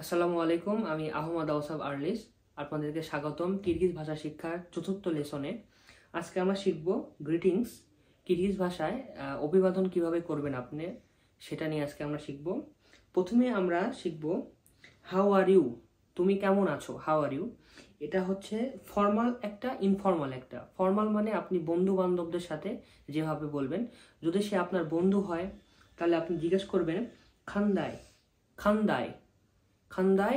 আসসালামু আলাইকুম, আমি আহমদ আউসাব আরলিস। আপনাদেরকে স্বাগতম কিরগিজ ভাষা শিক্ষার চতুর্থ লেসনে। আজকে আমরা শিখব গ্রিটিংস। কিরগিজ ভাষায় অভিবাদন কিভাবে করবেন আপনি, সেটা নিয়ে আজকে আমরা শিখব। প্রথমে আমরা শিখব হাউ আর ইউ, তুমি কেমন আছো। হাউ আর ইউ এটা হচ্ছে ফর্মাল একটা, ইনফর্মাল একটা। ফর্মাল মানে আপনি বন্ধু বান্ধবদের সাথে যেভাবে বলবেন। যদি সে আপনার বন্ধু হয় তাহলে আপনি জিজ্ঞেস করবেন খান্দাই, খান্দাই, খান্দাই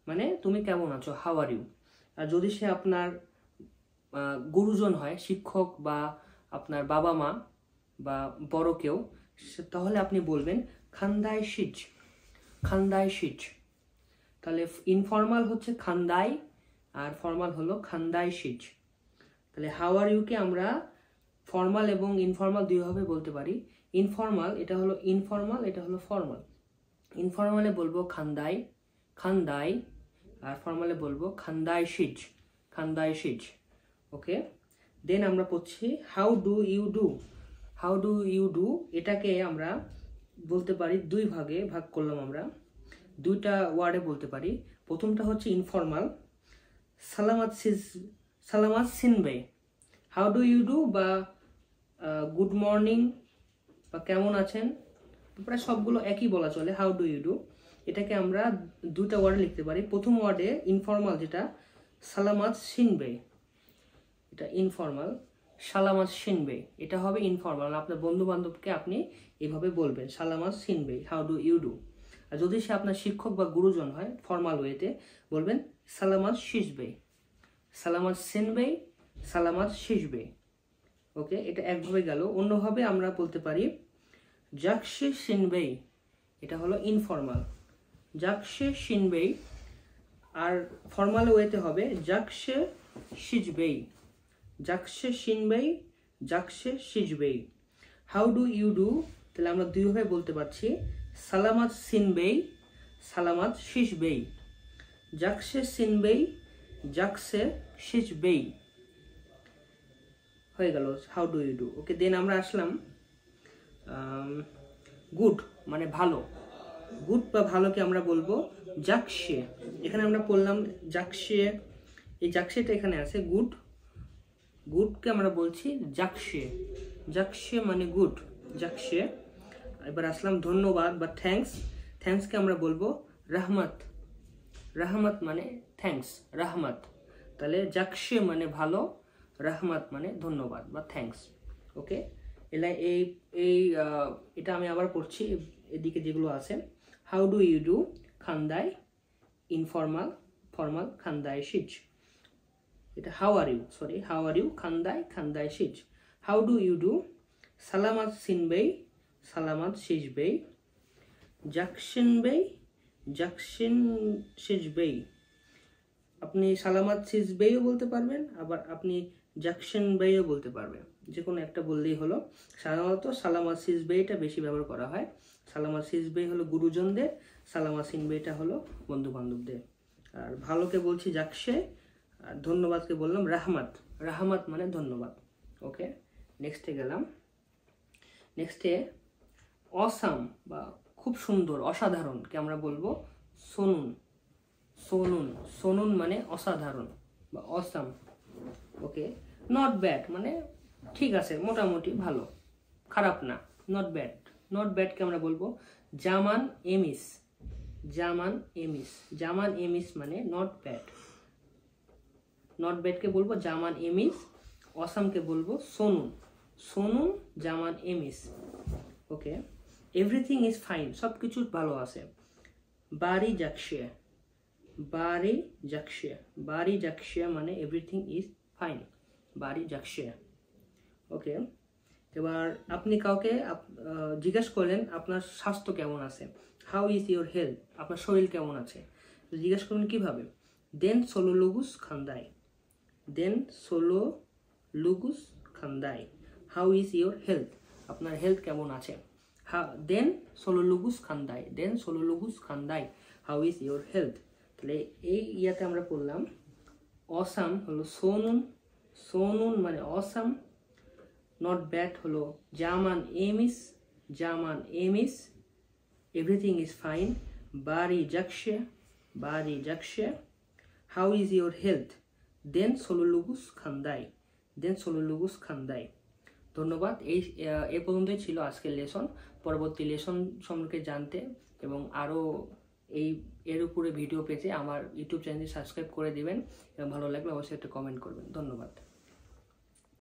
মানে তুমি কেমন আছো, হাউ আর ইউ। আর যদি সে আপনার গুরুজন হয়, শিক্ষক বা আপনার বাবা মা বা বড় কেউ, তাহলে আপনি বলবেন খান্দাই শিজ, খান্দাই শিজ। তাহলে ইনফর্মাল হচ্ছে খান্দাই আর ফর্মাল হলো খান্দাই শিজ। তাহলে হাউ আর ইউকে আমরা ফর্মাল এবং ইনফর্মাল দুইভাবে বলতে পারি। ইনফর্মাল এটা হলো ইনফর্মাল, এটা হলো ফর্মাল। ইনফর্মালে বলবো খান্দাই, খান্দাই, আর ফর্মালে বলবো খান্দাই শিজ, খান্দাই শিজ। ওকে, দেন আমরা পড়ছি how do you do. How do you do এটাকে আমরা বলতে পারি দুই ভাগে ভাগ করলাম আমরা, দুইটা ওয়ার্ডে বলতে পারি। প্রথমটা হচ্ছে ইনফর্মাল, সালামাত সিজ, সালামাত সিনবে। হাউ ডু ইউ ডু বা গুড মর্নিং বা কেমন আছেন, প্রায় সবগুলো একই বলা চলে। হাউ ডু ইউ ডু এটাকে আমরা দুইটা ওয়ার্ডে লিখতে পারি। প্রথম ওয়ার্ডে ইনফর্মাল যেটা সালামাত সিনবে, এটা ইনফর্মাল। সালামাত সিনবে এটা হবে ইনফর্মাল। আপনার বন্ধু বান্ধবকে আপনি এইভাবে বলবেন সালামাত সিনবে, হাউ ডু ইউ ডু। আর যদি সে আপনার শিক্ষক বা গুরুজন হয় ফর্মাল ওয়েতে বলবেন সালামাত শিজবে, সালামাত সিনবে, সালামাত শিজবে। ওকে, এটা একভাবে গেল। অন্যভাবে আমরা বলতে পারি জাকশে সিনবে, এটা হলো ইনফর্মাল, জাকশে সিনবে। আর ফর্মাল ওয়েতে হবে জাকশে সিজবেই, জাকশে সিনবেই, জাকশে সিজবেই। হাউ ডু ইউ ডু তাহলে আমরা দুইভাবে বলতে পারছি, সালামাত সিনবেই, সালামাত সিজবেই, জাকশে সিনবেই, জাকশে সিজবেই। হয়ে গেল how do you do. Okay, then আমরা আসলাম গুড মানে ভালো। গুড বা ভালোকে আমরা বলবো জাকশে। এখানে আমরা পড়লাম জাকশে, এই জাকশেটা এখানে আছে। গুড, গুডকে আমরা বলছি জাকশে, জাকশে মানে গুড, জাকশে। এবার আসলাম ধন্যবাদ বা থ্যাঙ্কস। থ্যাঙ্কসকে আমরা বলবো রহমত, রহমত মানে থ্যাঙ্কস, রহমত। তাহলে জাকশে মানে ভালো, রহমত মানে ধন্যবাদ বা থ্যাঙ্কস। ওকে, এটা আমি আবার পড়ছি এদিকে যেগুলো আছে। হাউ ডু ইউ ডু খান্দাই, ইনফর্মাল, ফর্মাল খান্দাই শিজ। এটা how are you, sorry, how are you খান্দাই, খান্দাই শিজ। হাউ ডু ইউ ডু সালামাত সিনবেই, সালামাত শিজবেই, জাকশিনবেই, জাকশিন শিজবেই। আপনি সালামাত সিজবেইও বলতে পারবেন, আবার আপনি জাকশন বেইও বলতে পারবেন। যে কোনো একটা বললেই হলো। সাধারণত সালামাত সিজবেইটা বেশি ব্যবহার করা হয়। সালামাত সিজবেই হলো গুরুজনদের, সালামাত সিনবেইটা হলো বন্ধু বান্ধবদের। আর ভালোকে বলছি জাকশে, আর ধন্যবাদকে বললাম রাহমাত, রাহমাত মানে ধন্যবাদ। ওকে, নেক্সটে গেলাম। নেক্সটে অসাম বা খুব সুন্দর, অসাধারণকে আমরা বলবো সোনুন, সোনুন, সোনুন মানে অসাধারণ বা অসাম। ওকে, নট ব্যাড মানে ঠিক আছে, মোটামুটি ভালো, খারাপ না, নট ব্যাড। নট ব্যাডকে আমরা বলবো জামান এমিস, জামান এমিস, জামান এমিস মানে নট ব্যাড। নট ব্যাডকে বলবো জামান এমিস, অসামকে বলবো সোনুন, সোনুন জামান aims. Okay, everything is fine, সব কিছু ভালো আছে। বাড়ি জাকশে, বাড়ি জাকশে, বাড়ি জাকশে মানে এভরিথিং ইজ ফাইন, বাড়ি জাকশে। ওকে, এবার আপনি কাউকে জিজ্ঞেস করলেন আপনার স্বাস্থ্য কেমন আছে, হাউ ইজ ইউর হেলথ, আপনার শরীর কেমন আছে। জিজ্ঞেস করবেন কিভাবে, দেন সোলো লুগুস খান্দাই, দেন সোলো লুগুস খান্দাই, হাউ ইজ ইউর হেলথ, আপনার হেলথ কেমন আছে। দেন সোলো লুগুস খান্দাই, দেন সোলো লুগুস খান্দাই, হাউ ইজ ইউর হেলথ। তাহলে এই ইয়াতে আমরা পড়লাম অসাম হলো সোনুন, সোনুন মানে অসাম। নট ব্যাড হলো জামান aims, Zaman aims. Everything is fine বাড়ি জাকশে, বাড়ি যাচ্ছে, হাউ ইজ ইউর হেলথ, দেন সোলুলুগুস খান্দাই, দেন সোলুলুগুস খান্দাই। ধন্যবাদ। এই পর্যন্তই ছিল আজকের লেসন। পরবর্তী লেসন সম্পর্কে জানতে এবং আরও এর উপরে ভিডিও পেতে আমার ইউটিউব চ্যানেলটি সাবস্ক্রাইব করে দিবেন এবং ভালো লাগলে অবশ্যই একটা কমেন্ট করবেন। ধন্যবাদ।